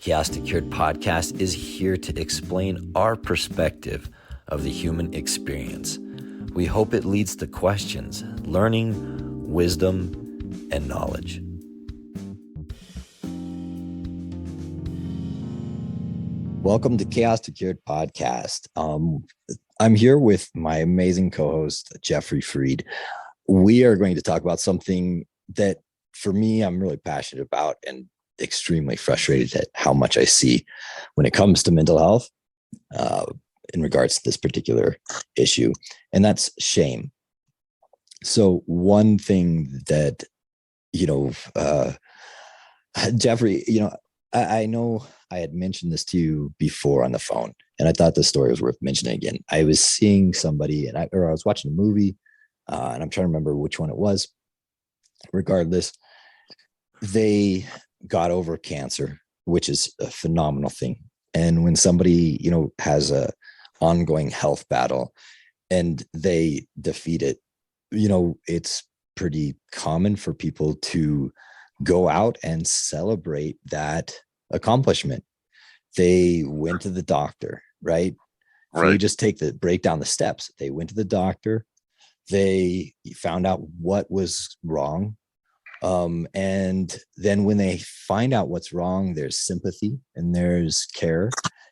Chaos2Cured podcast is here to explain our perspective of the human experience. We hope it leads to questions, learning, wisdom, and knowledge. Welcome to Chaos2Cured podcast. I'm here with my amazing co-host, Jeffrey Freed. We are going to talk about something that, for me, I'm really passionate about and extremely frustrated at how much I see when it comes to mental health in regards to this particular issue, and that's shame. So one thing that, Jeffrey, I know I had mentioned this to you before on the phone, and I thought this story was worth mentioning again. I was seeing somebody, I was watching a movie, and I'm trying to remember which one it was. Regardless, they got over cancer, which is a phenomenal thing. And when somebody, has a ongoing health battle and they defeat it, it's pretty common for people to go out and celebrate that accomplishment. They went to the doctor, right? If we just break down the steps. They went to the doctor. They found out what was wrong. And then when they find out what's wrong, there's sympathy and there's care.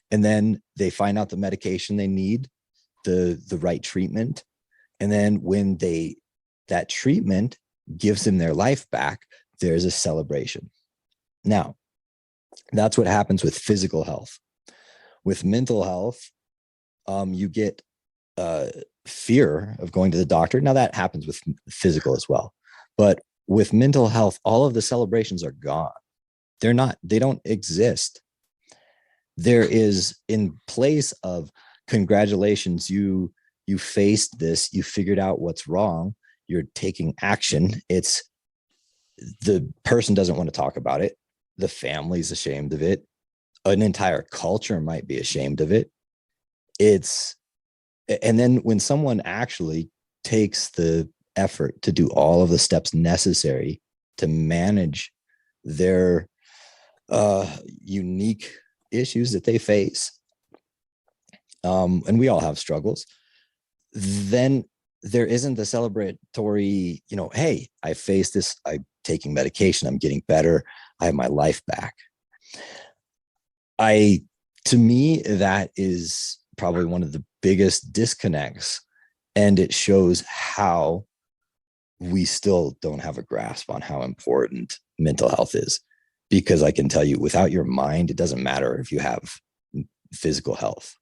And then they find out the medication they need, the right treatment. And then when that treatment gives them their life back, there's a celebration. Now, that's what happens with physical health. With mental health, you get fear of going to the doctor. Now that happens with physical as well. But with mental health, all of the celebrations are gone. They don't exist. There is, in place of congratulations, you faced this, you figured out what's wrong, you're taking action. It's the person doesn't want to talk about it. The family's ashamed of it. An entire culture might be ashamed of it. And then when someone actually takes the effort to do all of the steps necessary to manage their unique issues that they face, and we all have struggles, then there isn't the celebratory, hey, I faced this, I'm taking medication, I'm getting better, I have my life back. To me, that is probably one of the biggest disconnects, and it shows how we still don't have a grasp on how important mental health is. Because I can tell you, without your mind, it doesn't matter if you have physical health.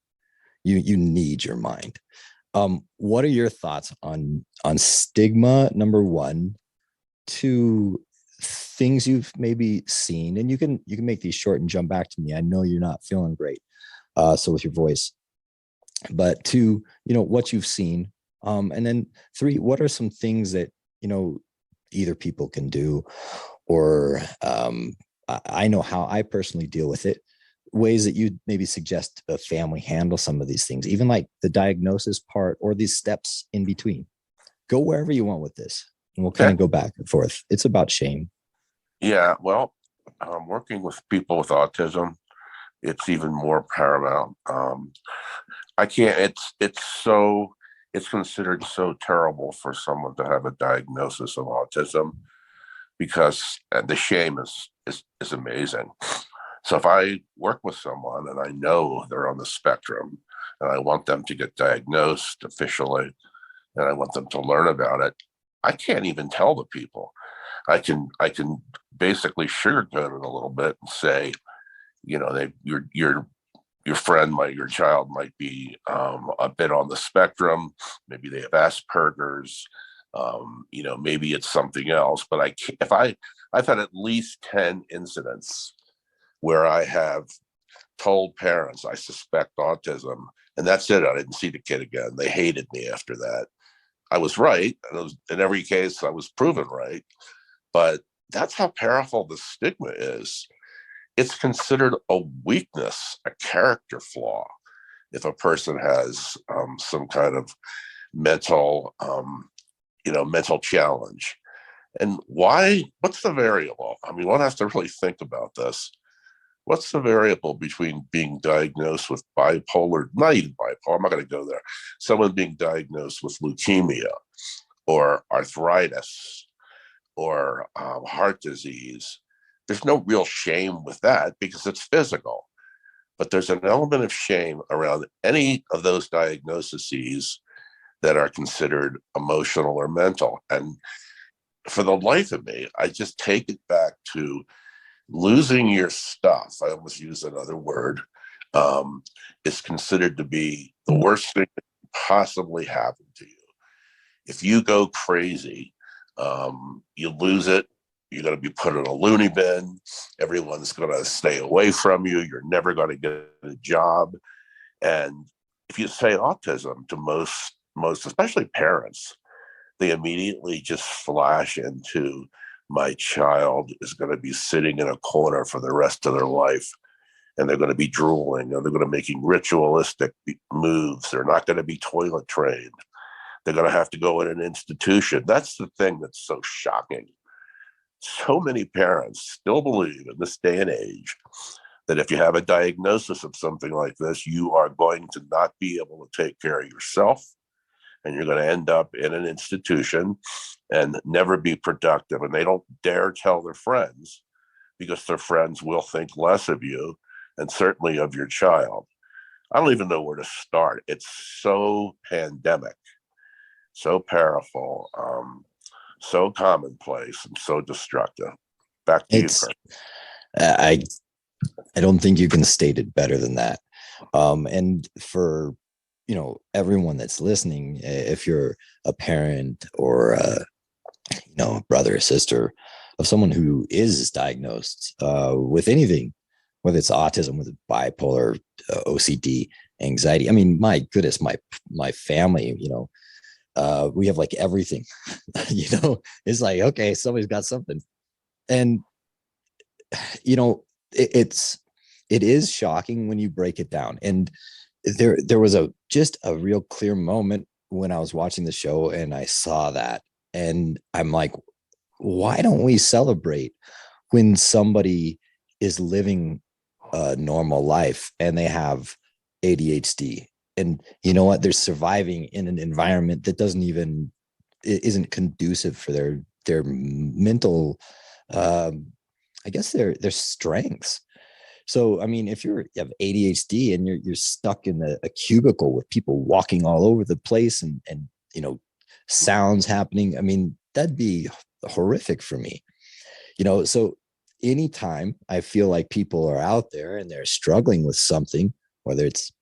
You need your mind. What are your thoughts on stigma, number one, to things you've maybe seen? And you can make these short and jump back to me. I know you're not feeling great, so with your voice. But two, what you've seen. And then three, what are some things that, either people can do, or I know how I personally deal with it, ways that you maybe suggest a family handle some of these things, even like the diagnosis part or these steps in between. Go wherever you want with this, and we'll kind of go back and forth. It's about shame. Yeah, well, working with people with autism, it's even more paramount. It's considered so terrible for someone to have a diagnosis of autism, because the shame is amazing. So if I work with someone and I know they're on the spectrum and I want them to get diagnosed officially and I want them to learn about it, I can't even tell the people. I can basically sugarcoat it a little bit and say, your child might be a bit on the spectrum. Maybe they have Asperger's. Maybe it's something else. But I've had at least 10 incidents where I have told parents I suspect autism, and that's it. I didn't see the kid again. They hated me after that. I was right. In every case, I was proven right. But that's how powerful the stigma is. It's considered a weakness, a character flaw, if a person has some kind of mental challenge. And why? What's the variable? I mean, one has to really think about this. What's the variable between being diagnosed with bipolar, not even bipolar, I'm not going to go there, someone being diagnosed with leukemia or arthritis or heart disease? There's no real shame with that because it's physical. But there's an element of shame around any of those diagnoses that are considered emotional or mental. And for the life of me, I just take it back to losing your stuff. I almost use another word, is considered to be the worst thing that can possibly happen to you. If you go crazy, you lose it. You're going to be put in a loony bin. Everyone's going to stay away from you. You're never going to get a job. And if you say autism to most, especially parents, they immediately just flash into, my child is going to be sitting in a corner for the rest of their life, and they're going to be drooling, and they're going to be making ritualistic moves. They're not going to be toilet trained. They're going to have to go in an institution. That's the thing that's so shocking. So many parents still believe in this day and age that if you have a diagnosis of something like this, you are going to not be able to take care of yourself, and you're going to end up in an institution and never be productive. And they don't dare tell their friends because their friends will think less of you and certainly of your child. I don't even know where to start. It's so pandemic, so powerful, so commonplace, and so destructive. Back to you, It's Kirk. I I don't think you can state it better than that. And for everyone that's listening, if you're a parent or brother or sister of someone who is diagnosed with anything, whether it's autism, with bipolar, OCD, anxiety. I mean, my goodness, my family, we have like everything. It's like, okay, somebody's got something. And it is shocking when you break it down. And there was just a real clear moment when I was watching the show and I saw that, and I'm like, why don't we celebrate when somebody is living a normal life and they have ADHD, and you know what, they're surviving in an environment that isn't conducive for their mental, I guess their strengths. So, I mean, if you have ADHD and you're stuck in a cubicle with people walking all over the place and sounds happening, I mean, that'd be horrific for me. So anytime I feel like people are out there and they're struggling with something, whether it's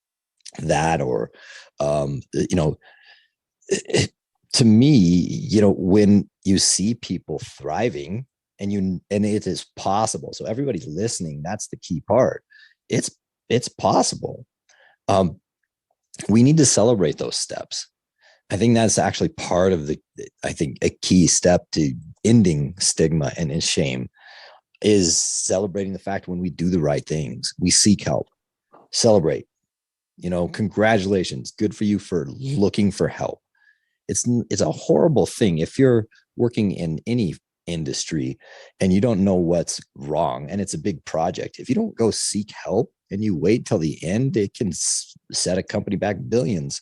that or, to me, when you see people thriving and it is possible. So everybody listening, that's the key part. It's possible. We need to celebrate those steps. I think that's actually part of I think a key step to ending stigma and shame is celebrating the fact when we do the right things, we seek help, celebrate, congratulations. Good for you for looking for help. It's a horrible thing if you're working in any industry and you don't know what's wrong and it's a big project. If you don't go seek help and you wait till the end, it can set a company back billions.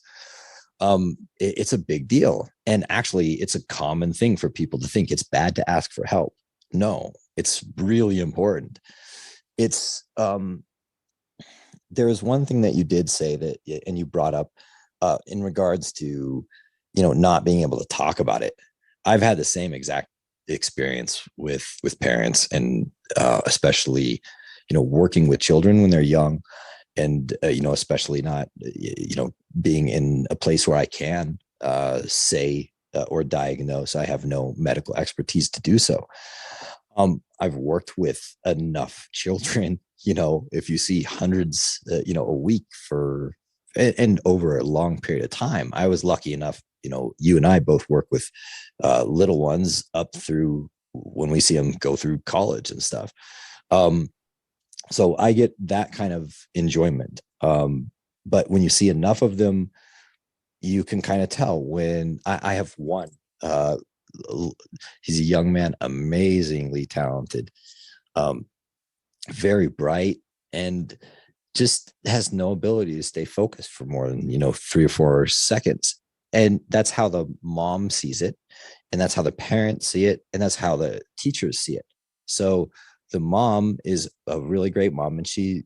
It's a big deal. And actually, it's a common thing for people to think it's bad to ask for help. No, it's really important. It's there is one thing that you did say that, and you brought up in regards to, not being able to talk about it. I've had the same exact experience with parents, and especially, working with children when they're young, and especially not, being in a place where I can say or diagnose. I have no medical expertise to do so. I've worked with enough children, if you see hundreds, a week and over a long period of time. I was lucky enough, you and I both work with little ones up through when we see them go through college and stuff. So I get that kind of enjoyment. But when you see enough of them, you can kind of tell when I have one, he's a young man, amazingly talented, very bright, and just has no ability to stay focused for more than 3 or 4 seconds. And that's how the mom sees it, and that's how the parents see it, and that's how the teachers see it. So the mom is a really great mom, and she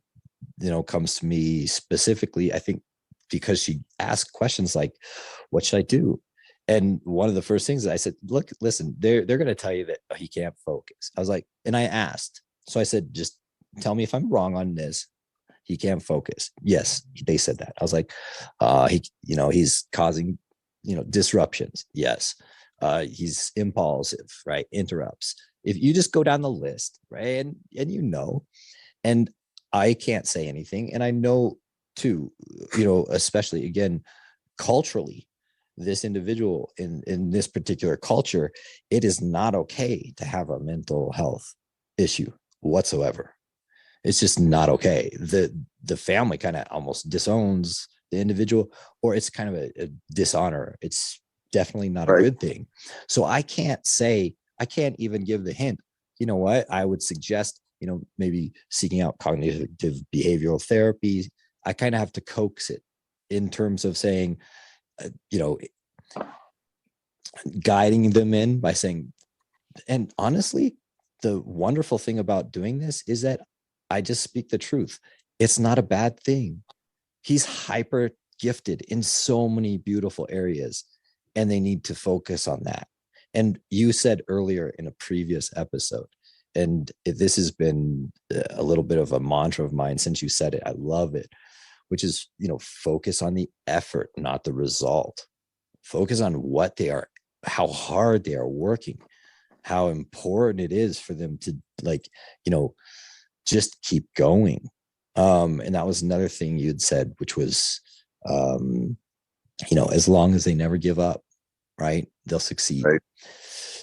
comes to me specifically, I think, because she asked questions like, what should I do? And one of the first things that I said, look, listen, they're going to tell you that he can't focus. I was like, and I asked, so I said, just tell me if I'm wrong on this. He can't focus. Yes, they said that. I was like, he's causing, disruptions. Yes. He's impulsive, right? Interrupts. If you just go down the list, right? And I can't say anything. And I know too, especially again, culturally, this individual in this particular culture, it is not okay to have a mental health issue whatsoever. It's just not okay. The family kind of almost disowns the individual, or it's kind of a dishonor. It's definitely not a Right. good thing. So I can't even give the hint. You know what? I would suggest, maybe seeking out cognitive behavioral therapy. I kind of have to coax it in terms of saying, guiding them in by saying, and honestly, the wonderful thing about doing this is that I just speak the truth. It's not a bad thing. He's hyper gifted in so many beautiful areas, and they need to focus on that. And you said earlier in a previous episode, and this has been a little bit of a mantra of mine since you said it. I love it, which is, focus on the effort, not the result. Focus on what they are, how hard they are working, how important it is for them to just keep going. And that was another thing you'd said, which was, as long as they never give up, right, they'll succeed. Right.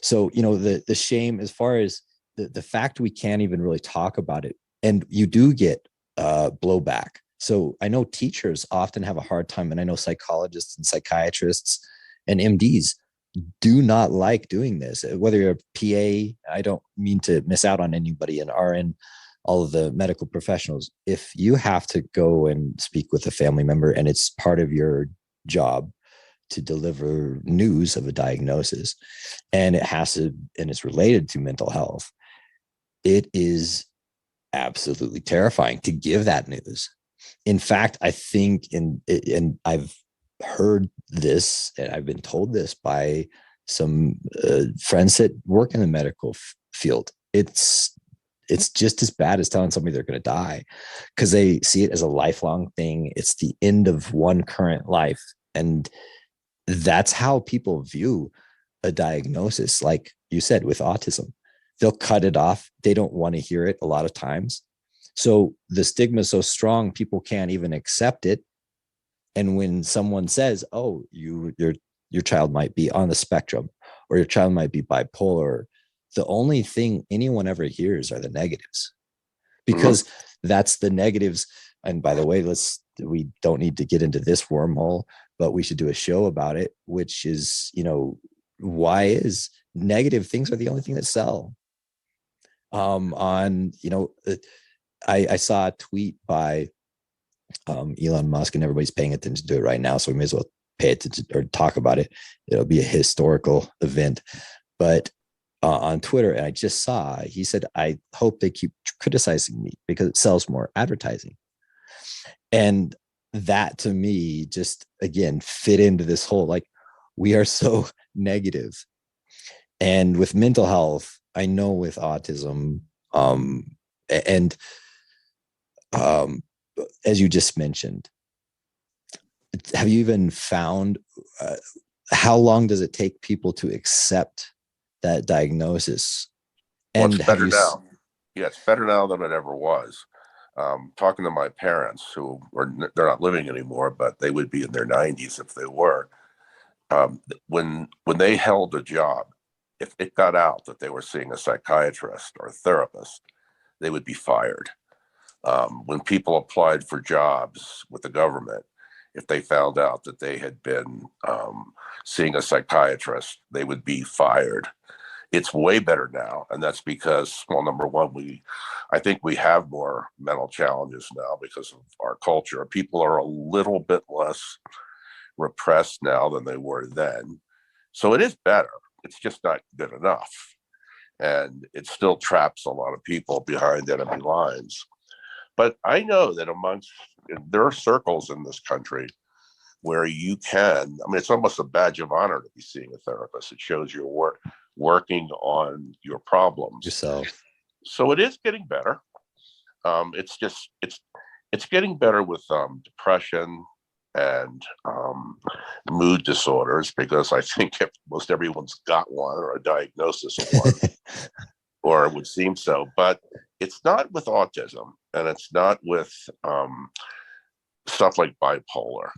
So, the shame, as far as the fact we can't even really talk about it, and you do get blowback. So I know teachers often have a hard time, and I know psychologists and psychiatrists and MDs do not like doing this. Whether you're a PA, I don't mean to miss out on anybody in RN, all of the medical professionals. If you have to go and speak with a family member and it's part of your job to deliver news of a diagnosis, and it's related to mental health, it is absolutely terrifying to give that news. In fact, I think, and I've heard this, and I've been told this by some friends that work in the medical field. It's just as bad as telling somebody they're going to die, because they see it as a lifelong thing. It's the end of one current life. And that's how people view a diagnosis. Like you said, with autism, they'll cut it off. They don't want to hear it a lot of times. So the stigma is so strong, people can't even accept it. And when someone says, oh, your child might be on the spectrum, or your child might be bipolar, the only thing anyone ever hears are the negatives, because that's the negatives. And by the way, we don't need to get into this wormhole, but we should do a show about it, which is, why is negative things are the only thing that sell. I saw a tweet by Elon Musk, and everybody's paying attention to it right now, so we may as well pay attention or talk about it. It'll be a historical event. But on Twitter, and I just saw, he said, I hope they keep criticizing me because it sells more advertising. And that, to me, just again fit into this whole, like, we are so negative. And with mental health, I know with autism, and as you just mentioned, have you even found how long does it take people to accept that diagnosis? Well, And it's better now. Yeah, it's better now than it ever was. Talking to my parents, they're not living anymore, but they would be in their 90s if they were. When they held a job, if it got out that they were seeing a psychiatrist or a therapist, they would be fired. When people applied for jobs with the government, if they found out that they had been seeing a psychiatrist, they would be fired. It's way better now, and that's because, well, number one, I think we have more mental challenges now because of our culture. People are a little bit less repressed now than they were then. So it is better. It's just not good enough. And it still traps a lot of people behind enemy lines. But I know that there are circles in this country where you can, I mean, it's almost a badge of honor to be seeing a therapist. It shows you're working on your problems Yourself. So it is getting better. It's getting better with depression and mood disorders, because I think most everyone's got one or a diagnosis of one, or it would seem so. But it's not with autism, and it's not with stuff like bipolar.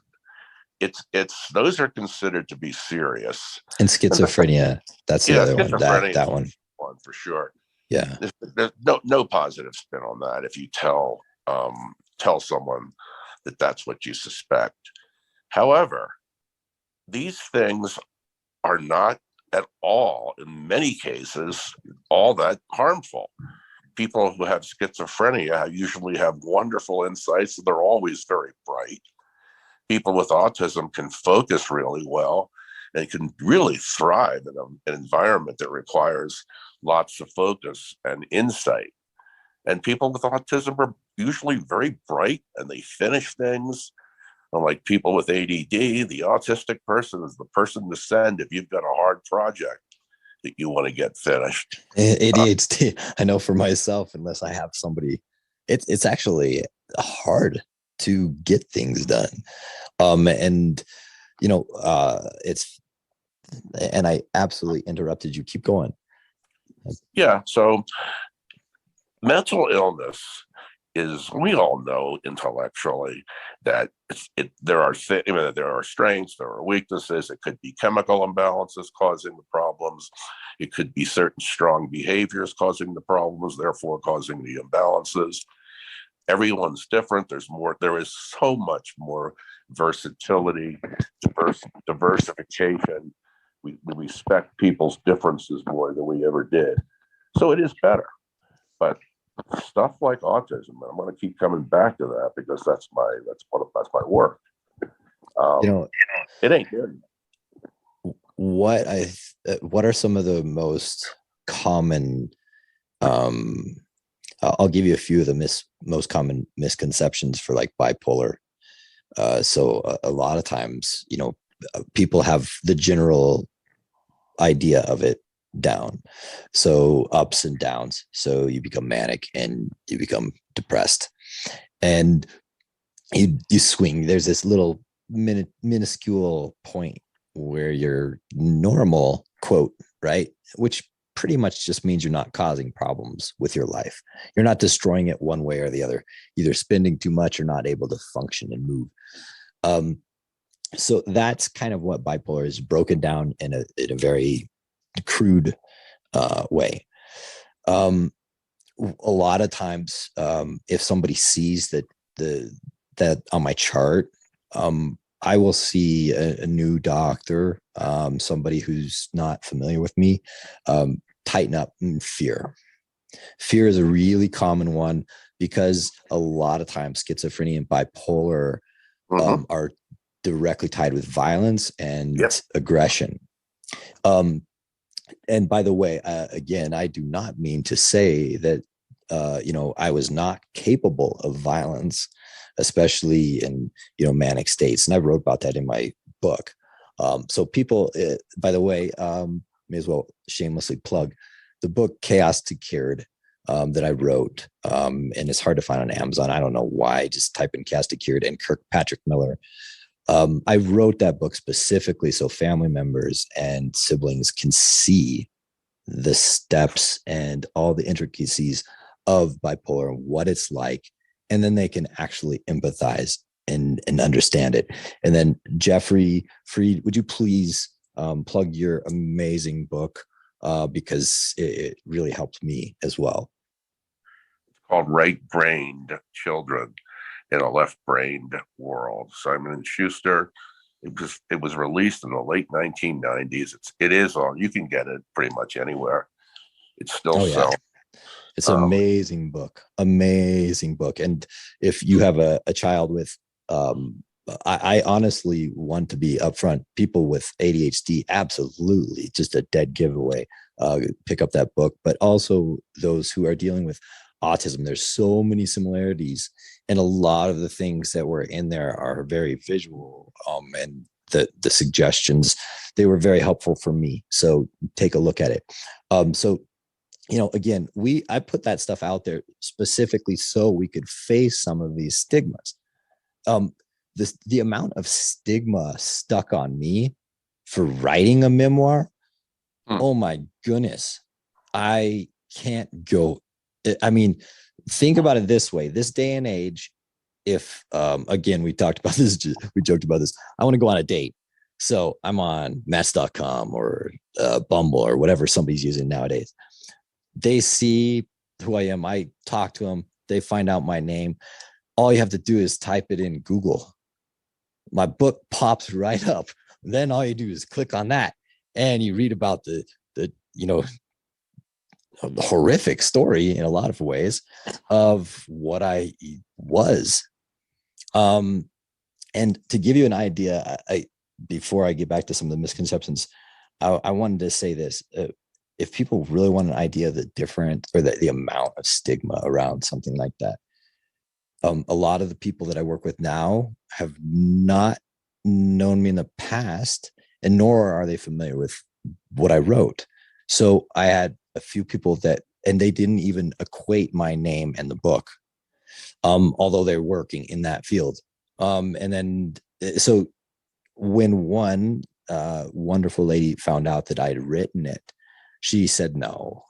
It's those are considered to be serious. And schizophrenia, that's the other one. That one for sure. Yeah. There's no positive spin on that if you tell someone that that's what you suspect. However, these things are not at all, in many cases, all that harmful. People who have schizophrenia usually have wonderful insights. They're always very bright. People with autism can focus really well and can really thrive in an environment that requires lots of focus and insight. And people with autism are usually very bright and they finish things. Unlike people with ADD, the autistic person is the person to send if you've got a hard project that you want to get finished. ADHD, I know for myself, unless I have somebody, it's actually hard to get things done. And and I absolutely interrupted you. Keep going. Yeah. So mental illness is, we all know intellectually that there are strengths, there are weaknesses. It could be chemical imbalances causing the problems. It could be certain strong behaviors causing the problems, therefore causing the imbalances. Everyone's different. There is so much more versatility, diversification. We respect people's differences more than we ever did. So it is better. But stuff like autism, and I'm going to keep coming back to that because that's my work. It ain't good. What are some of the most common? I'll give you a few of the most common misconceptions for like bipolar. So a lot of times, people have the general idea of it down. So ups and downs. So you become manic and you become depressed, and you swing. There's this little minuscule point where you're normal, quote, right? Which pretty much just means you're not causing problems with your life. You're not destroying it one way or the other, either spending too much or not able to function and move. So that's kind of what bipolar is, broken down in a very crude way. A lot of times, if somebody sees that on my chart, I will see a new doctor, somebody who's not familiar with me, tighten up in fear. Fear is a really common one because a lot of times schizophrenia and bipolar are directly tied with violence and aggression. And by the way, again, I do not mean to say that, I was not capable of violence, especially in, manic states. And I wrote about that in my book. So people, by the way, may as well shamelessly plug the book Chaos2Cured that I wrote. And it's hard to find on Amazon. I don't know why. Just type in Chaos2Cured and Kirk Patrick Miller. I wrote that book specifically so family members and siblings can see the steps and all the intricacies of bipolar and what it's like, and then they can actually empathize and understand it. And then Jeffrey Freed, would you please plug your amazing book, because it really helped me as well. It's called Right-Brained Children in a Left-Brained World. Simon & Schuster, It was released in the late 1990s. It is on. You can get it pretty much anywhere. It's still Oh yeah. selling. It's an amazing book. And if you have a child with, I honestly want to be upfront. People with ADHD, absolutely, just a dead giveaway. Pick up that book, but also those who are dealing with autism. There's so many similarities, and a lot of the things that were in there are very visual. And the suggestions, they were very helpful for me. So take a look at it. So again, I put that stuff out there specifically so we could face some of these stigmas. The amount of stigma stuck on me for writing a memoir, oh my goodness, I can't go. I mean, think about it this way: this day and age, if again, we talked about this, we joked about this. I want to go on a date, so I'm on Match.com or Bumble or whatever somebody's using nowadays. They see who I am. I talk to them. They find out my name. All you have to do is type it in Google. My book pops right up. Then all you do is click on that, and you read about the horrific story in a lot of ways of what I was. And to give you an idea, before I get back to some of the misconceptions, I wanted to say this. If people really want an idea of the different or the amount of stigma around something like that, a lot of the people that I work with now have not known me in the past, and nor are they familiar with what I wrote. So I had a few people and they didn't even equate my name and the book, although they're working in that field. And then, so when one wonderful lady found out that I'd written it, she said no.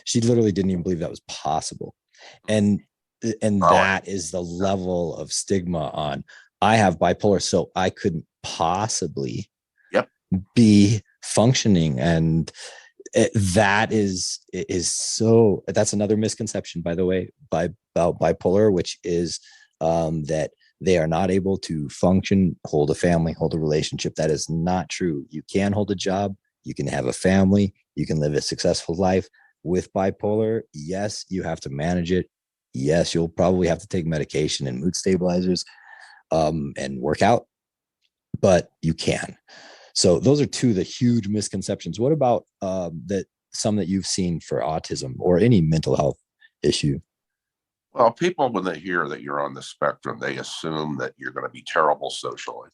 She literally didn't even believe that was possible. And that is the level of stigma on, I have bipolar, so I couldn't possibly be functioning. And that is so, that's another misconception, by the way, about bipolar, which is that they are not able to function, hold a family, hold a relationship. That is not true. You can hold a job, you can have a family, you can live a successful life. With bipolar, yes, you have to manage it. Yes, you'll probably have to take medication and mood stabilizers and work out, but you can. So those are two of the huge misconceptions. What about some that you've seen for autism or any mental health issue? Well, people, when they hear that you're on the spectrum, they assume that you're going to be terrible socially,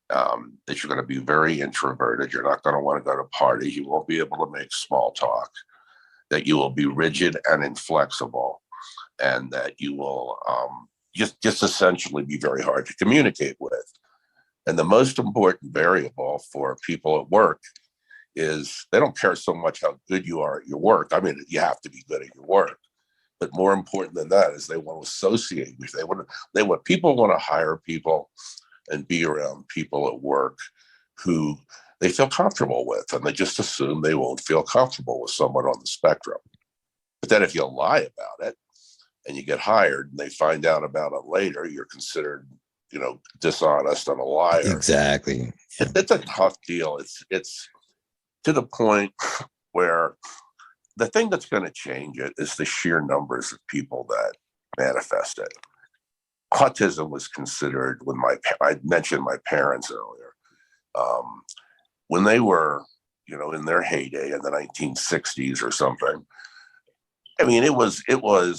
that you're going to be very introverted. You're not going to want to go to parties. You won't be able to make small talk, that you will be rigid and inflexible, and that you will just essentially be very hard to communicate with. And the most important variable for people at work is they don't care so much how good you are at your work. I mean, you have to be good at your work, but more important than that is they want to associate with you. People want to hire people and be around people at work who they feel comfortable with, and they just assume they won't feel comfortable with someone on the spectrum. But then if you lie about it and you get hired and they find out about it later, you're considered, dishonest and a liar. Exactly. Yeah. It's a tough deal. It's to the point where the thing that's going to change it is the sheer numbers of people that manifest it. Autism was considered, when I mentioned my parents earlier, when they were, in their heyday in the 1960s or something. I mean, autism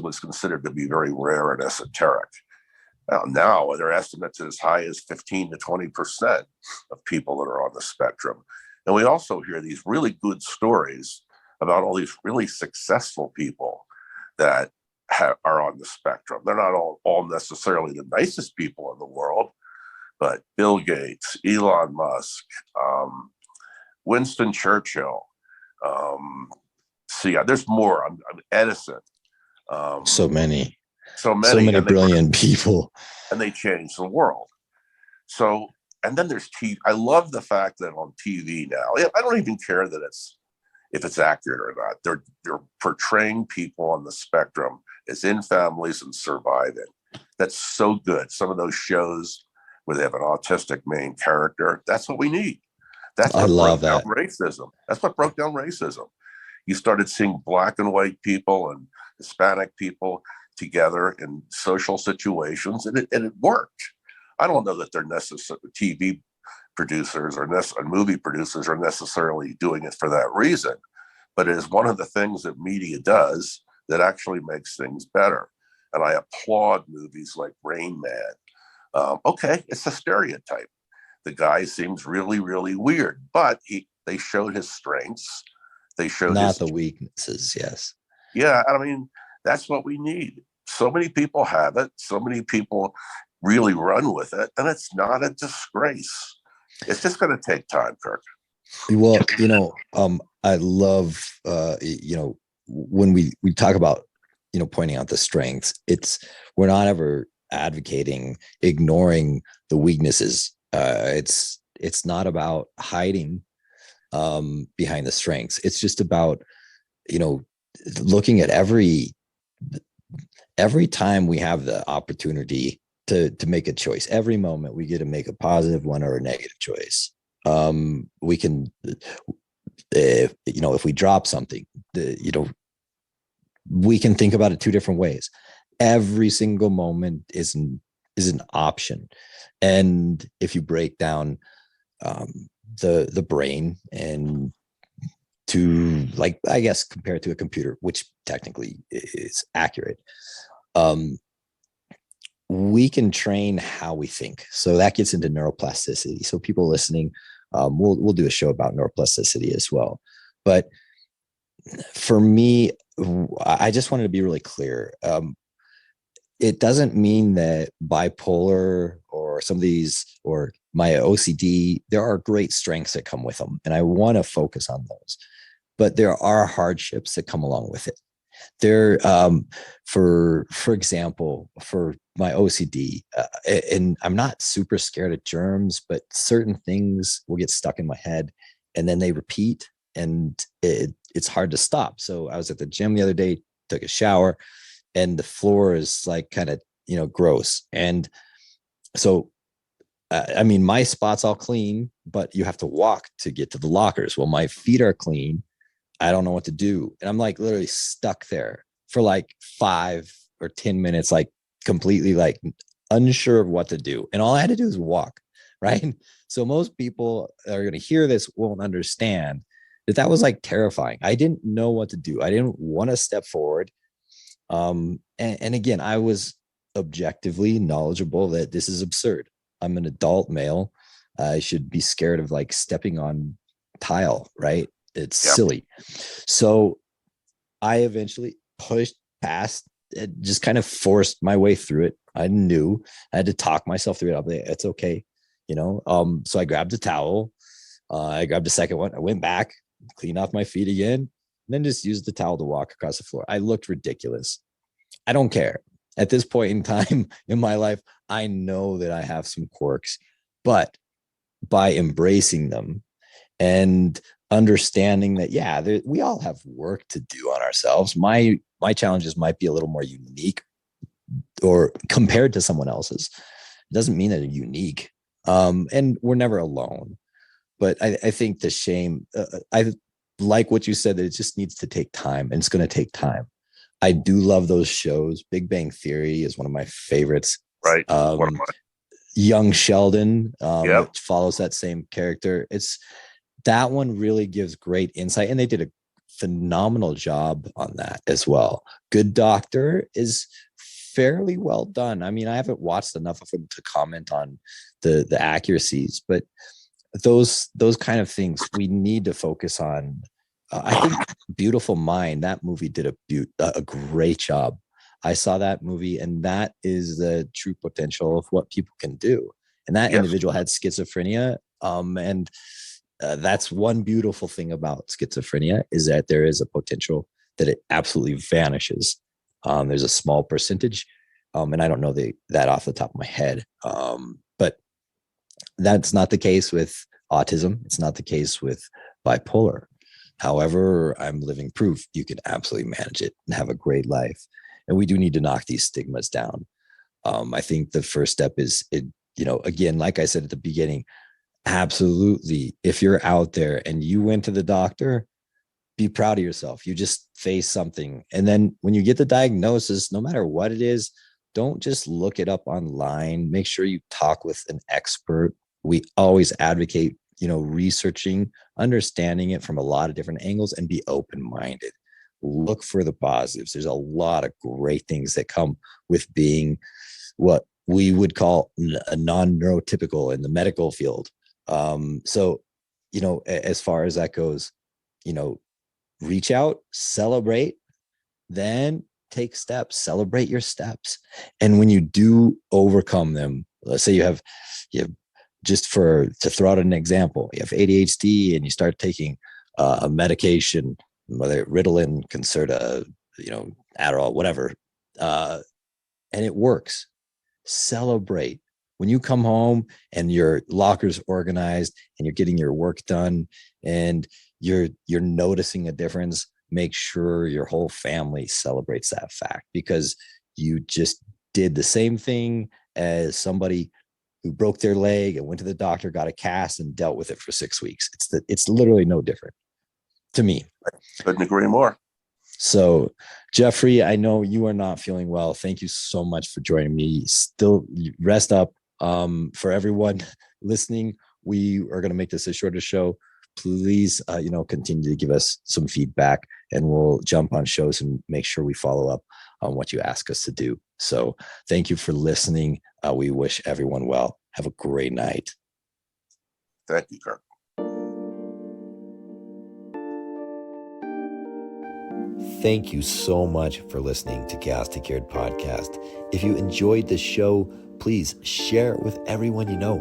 was considered to be very rare and esoteric. Now there are estimates as high as 15 to 20% of people that are on the spectrum. And we also hear these really good stories about all these really successful people that are on the spectrum. They're not all necessarily the nicest people in the world, but Bill Gates, Elon Musk, Winston Churchill, there's more. Edison. So many brilliant people, and they changed the world. So, and then there's TV. I love the fact that on TV now, I don't even care that if it's accurate or not. They're portraying people on the spectrum as in families and surviving. That's so good. Some of those shows where they have an autistic main character. That's what we need. That's I what love broke down that. racism. That's what broke down racism. You started seeing black and white people and Hispanic people together in social situations, and it worked. I don't know that they're necessary TV producers or movie producers are necessarily doing it for that reason, but it is one of the things that media does that actually makes things better. And I applaud movies like Rain Man. Okay, it's a stereotype. The guy seems really, really weird, but they showed his strengths. They showed Not his the weaknesses. Yes. yeah. I mean, that's what we need. So many people have it. So many people really run with it, and it's not a disgrace. It's just going to take time, Kirk. Well, I love, when we talk about, pointing out the strengths, we're not ever advocating ignoring the weaknesses. It's not about hiding behind the strengths. It's just about, looking at every time we have the opportunity to make a choice. Every moment we get to make a positive one or a negative choice. We can, if we drop something, we can think about it two different ways. Every single moment is an option. And if you break down the brain and to, like, I guess, compare it to a computer, which technically is accurate, we can train how we think. So that gets into neuroplasticity. So people listening, we'll do a show about neuroplasticity as well. But for me, I just wanted to be really clear. It doesn't mean that bipolar or some of these, or my OCD, there are great strengths that come with them, and I want to focus on those. But there are hardships that come along with it. There, for example, for my OCD, and I'm not super scared of germs, but certain things will get stuck in my head, and then they repeat, and it's hard to stop. So I was at the gym the other day, took a shower, and the floor is like kind of, gross. And so, I mean, my spot's all clean, but you have to walk to get to the lockers. Well, my feet are clean. I don't know what to do. And I'm like literally stuck there for like 5 or 10 minutes, like completely like unsure of what to do. And all I had to do is walk, right? So most people that are going to hear this won't understand that was like terrifying. I didn't know what to do. I didn't want to step forward. And again, I was objectively knowledgeable that this is absurd. I'm an adult male. I should be scared of like stepping on tile, right? It's silly. So I eventually pushed past it, just kind of forced my way through it. I knew I had to talk myself through it. I'll be like, it's okay. So I grabbed a towel. I grabbed a second one. I went back, cleaned off my feet again, and then just used the towel to walk across the floor. I looked ridiculous. I don't care. At this point in time in my life, I know that I have some quirks, but by embracing them and understanding that, we all have work to do on ourselves. My challenges might be a little more unique or compared to someone else's. It doesn't mean that they're unique. And we're never alone. But I think the shame, I like what you said, that it just needs to take time, and it's going to take time. I do love those shows. Big Bang Theory is one of my favorites. Right. Young Sheldon, which follows that same character. That one really gives great insight, and they did a phenomenal job on that as well. Good Doctor is fairly well done. I mean, I haven't watched enough of them to comment on the accuracies, but those kind of things we need to focus on. I think Beautiful Mind, that movie did a great job. I saw that movie, and that is the true potential of what people can do. And that individual had schizophrenia, and that's one beautiful thing about schizophrenia, is that there is a potential that it absolutely vanishes. There's a small percentage, and I don't know that off the top of my head, but that's not the case with autism. It's not the case with bipolar. However, I'm living proof you can absolutely manage it and have a great life. And we do need to knock these stigmas down. I think the first step is again, like I said at the beginning, absolutely, if you're out there and you went to the doctor, be proud of yourself. You just face something. And then when you get the diagnosis, no matter what it is, don't just look it up online. Make sure you talk with an expert. We always advocate, researching, understanding it from a lot of different angles, and be open-minded. Look for the positives. There's a lot of great things that come with being what we would call a non-neurotypical in the medical field. So, as far as that goes, reach out, celebrate, then take steps, celebrate your steps. And when you do overcome them, let's say you have just to throw out an example, you have ADHD and you start taking a medication, whether Ritalin, Concerta, Adderall, whatever, and it works. Celebrate. When you come home and your locker's organized and you're getting your work done and you're noticing a difference, make sure your whole family celebrates that fact, because you just did the same thing as somebody who broke their leg and went to the doctor, got a cast, and dealt with it for 6 weeks. It's literally no different to me. Couldn't agree more. So, Jeffrey, I know you are not feeling well. Thank you so much for joining me. Still rest up. For everyone listening, we are going to make this a shorter show. Please, continue to give us some feedback, and we'll jump on shows and make sure we follow up on what you ask us to do. So thank you for listening. We wish everyone well. Have a great night. Thank you, Kirk. Thank you so much for listening to Chaos2Cured podcast. If you enjoyed the show, please share it with everyone you know,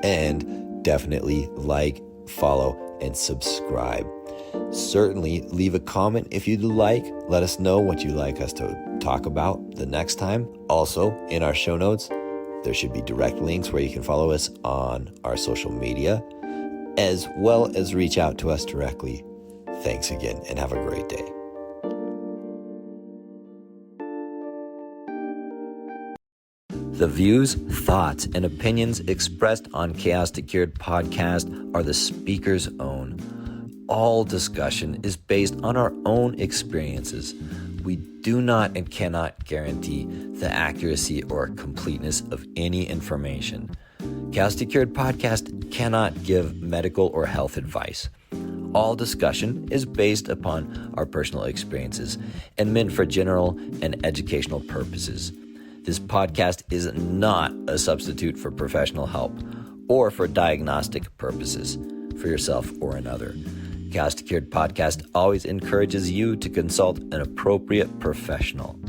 and definitely like, follow, and subscribe. Certainly leave a comment if you'd like. Let us know what you'd like us to talk about the next time. Also, in our show notes, there should be direct links where you can follow us on our social media, as well as reach out to us directly. Thanks again, and have a great day. The views, thoughts, and opinions expressed on Chaos2Cured podcast are the speaker's own. All discussion is based on our own experiences. We do not and cannot guarantee the accuracy or completeness of any information. Chaos2Cured podcast cannot give medical or health advice. All discussion is based upon our personal experiences and meant for general and educational purposes. This podcast is not a substitute for professional help or for diagnostic purposes for yourself or another. Chaos2Cured podcast always encourages you to consult an appropriate professional.